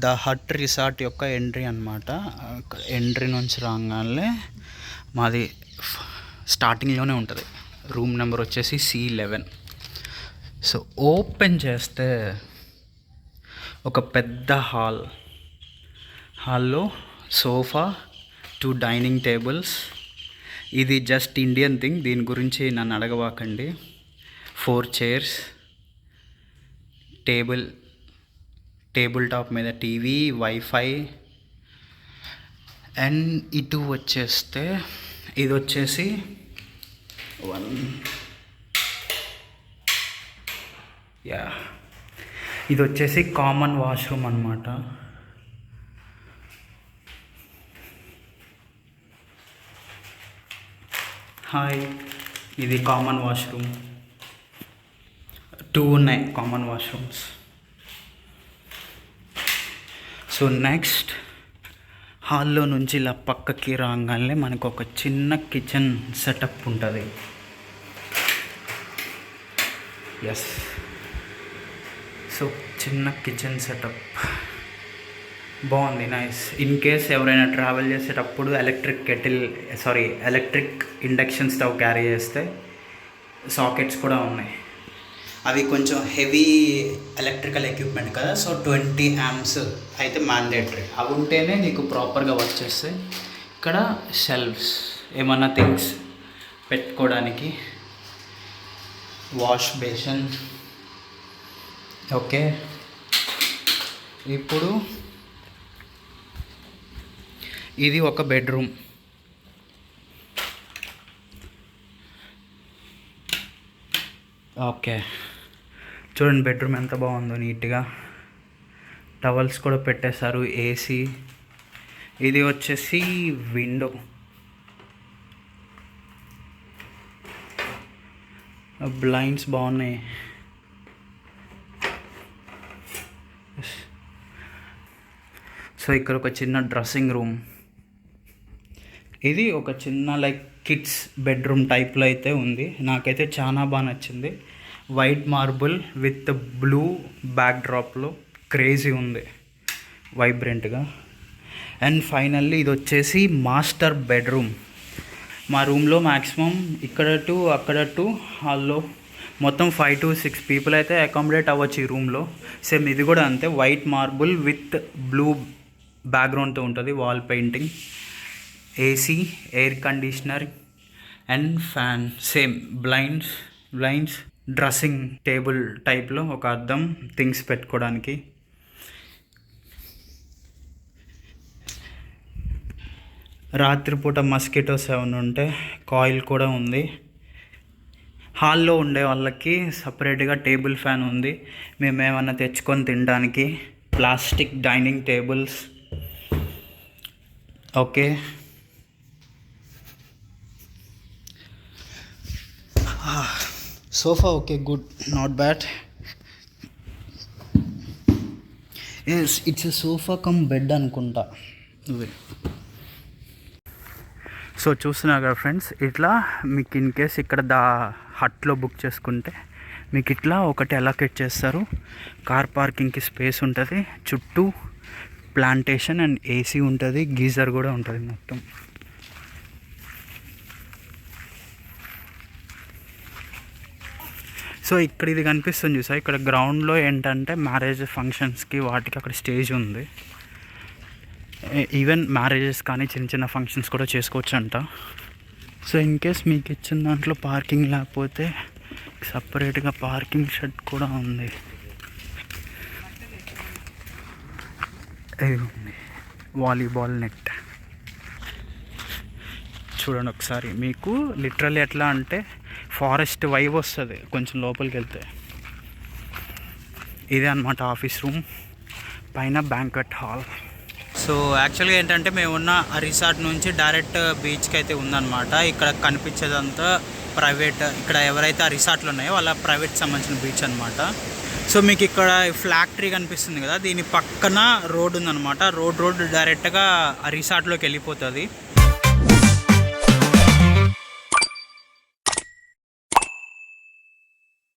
The hot resort యొక్క entry అనమాట. Entry నుంచి రాగానే మాది స్టార్టింగ్లోనే ఉంటుంది. రూమ్ నెంబర్ వచ్చేసి C11. సో ఓపెన్ చేస్తే ఒక పెద్ద హాల్లో సోఫా, 2 డైనింగ్ టేబుల్స్. ఇది జస్ట్ ఇండియన్ థింగ్, దీని గురించి నన్ను అడగవాకండి. 4 చైర్స్, టేబుల్ టాప్ మీద టీవీ, వైఫై. అండ్ ఇటు వచ్చేస్తే ఇది వచ్చేసి ఇది వచ్చేసి కామన్ వాష్రూమ్ అన్నమాట. హాయ్, ఇది కామన్ వాష్రూమ్. 2 ఉన్నాయి కామన్ వాష్రూమ్స్. సో నెక్స్ట్ హాల్లో నుంచి ఇలా పక్కకి రాగానే మనకు ఒక చిన్న కిచెన్ సెటప్ ఉంటుంది. ఎస్, సో చిన్న కిచెన్ సెటప్ బాగుంది, నైస్. ఇన్ కేస్ ఎవరైనా ట్రావెల్ చేసేటప్పుడు ఎలక్ట్రిక్ ఇండక్షన్ స్టవ్ క్యారీ చేస్తే సాకెట్స్ కూడా ఉన్నాయి. అవి కొంచెం హెవీ ఎలక్ట్రికల్ ఎక్విప్మెంట్ కదా, సో 20 amps అయితే మ్యాండేటరీ. అవి ఉంటేనే నీకు ప్రాపర్గా వర్క్ చేస్తాయి. ఇక్కడ షెల్ఫ్స్, ఏమన్నా థింగ్స్ పెట్టుకోవడానికి, వాష్ బేసిన్. ఓకే, ఇప్పుడు ఇది ఒక బెడ్రూమ్. ఓకే, చూడండి బెడ్రూమ్ ఎంత బాగుందో, నీట్గా టవల్స్ కూడా పెట్టేశారు, ఏసీ. ఇది వచ్చేసి విండో, బ్లైండ్స్ బాగున్నాయి. సో ఇక్కడ ఒక చిన్న డ్రెస్సింగ్ రూమ్. ఇది ఒక చిన్న కిడ్స్ బెడ్రూమ్ టైప్లో అయితే ఉంది. నాకైతే చాలా బాగా నచ్చింది. వైట్ మార్బుల్ విత్ బ్లూ బ్యాక్డ్రాప్లో క్రేజీ ఉంది, వైబ్రెంట్గా. అండ్ ఫైనల్లీ ఇది వచ్చేసి మాస్టర్ బెడ్రూమ్. మా రూమ్లో మ్యాక్సిమం ఇక్కడ 2 అక్కడ 2 హాల్లో మొత్తం 5 to 6 పీపుల్ అయితే అకామిడేట్ అవ్వచ్చు ఈ రూమ్లో. సేమ్ ఇది కూడా అంతే, వైట్ మార్బుల్ విత్ బ్లూ బ్యాక్గ్రౌండ్తో ఉంటుంది, wall painting, AC, air conditioner and fan. Same blinds, dressing table టైప్లో ఒక అద్దం, థింగ్స్ పెట్టుకోవడానికి. రాత్రిపూట మస్కిటోస్ ఏమైనా ఉంటే కాయిల్ కూడా ఉంది. హాల్లో ఉండే వాళ్ళకి సపరేట్గా టేబుల్ ఫ్యాన్ ఉంది. మేము ఏమన్నా తెచ్చుకొని తినడానికి. Plastic dining tables. Okay, sofa okay, good, not bad. Yes, it's a sofa come bed అనుకుంటా. సో చూస్తున్నారు కదా ఫ్రెండ్స్, ఇట్లా మీకు ఇన్ కేస్ ఇక్కడ హట్లో బుక్ చేసుకుంటే మీకు ఇట్లా ఒకటి అలొకేట్ చేస్తారు. కార్ పార్కింగ్కి స్పేస్ ఉంటుంది, చుట్టూ ప్లాంటేషన్ అండ్ ఏసీ ఉంటుంది, గీజర్ కూడా ఉంటుంది మొత్తం. సో ఇక్కడ ఇది కనిపిస్తుంది చూసా, ఇక్కడ గ్రౌండ్లో ఏంటంటే మ్యారేజ్ ఫంక్షన్స్కి వాటికి అక్కడ స్టేజ్ ఉంది. ఈవెన్ మ్యారేజెస్ కానీ చిన్న చిన్న ఫంక్షన్స్ కూడా చేసుకోవచ్చు అంట. సో ఇన్ కేస్ మీకు ఇచ్చిన దాంట్లో పార్కింగ్ లేకపోతే సపరేట్గా పార్కింగ్ షెడ్ కూడా ఉంది. ఇది ఉంది, వాలీబాల్ నెట్. చూడండి ఒకసారి, మీకు లిటరల్లీ ఎట్లా అంటే ఫారెస్ట్ వైబ్ వస్తుంది కొంచెం లోపలికి వెళ్తే. ఇదే అనమాట ఆఫీస్ రూమ్, పైన బ్యాంక్వెట్ హాల్. సో యాక్చువల్గా ఏంటంటే మేము ఉన్న రిసార్ట్ నుంచి డైరెక్ట్ బీచ్కి అయితే ఉందన్నమాట. ఇక్కడ కనిపించేదంతా ప్రైవేట్, ఇక్కడ ఎవరైతే ఆ రిసార్ట్లు ఉన్నాయో వాళ్ళ ప్రైవేట్ సంబంధించిన బీచ్ అనమాట. సో మీకు ఇక్కడ ఫ్లాగ్ ట్రీ కనిపిస్తుంది కదా, దీని పక్కన రోడ్ ఉందన్నమాట. రోడ్ డైరెక్ట్గా ఆ రిసార్ట్లోకి వెళ్ళిపోతుంది.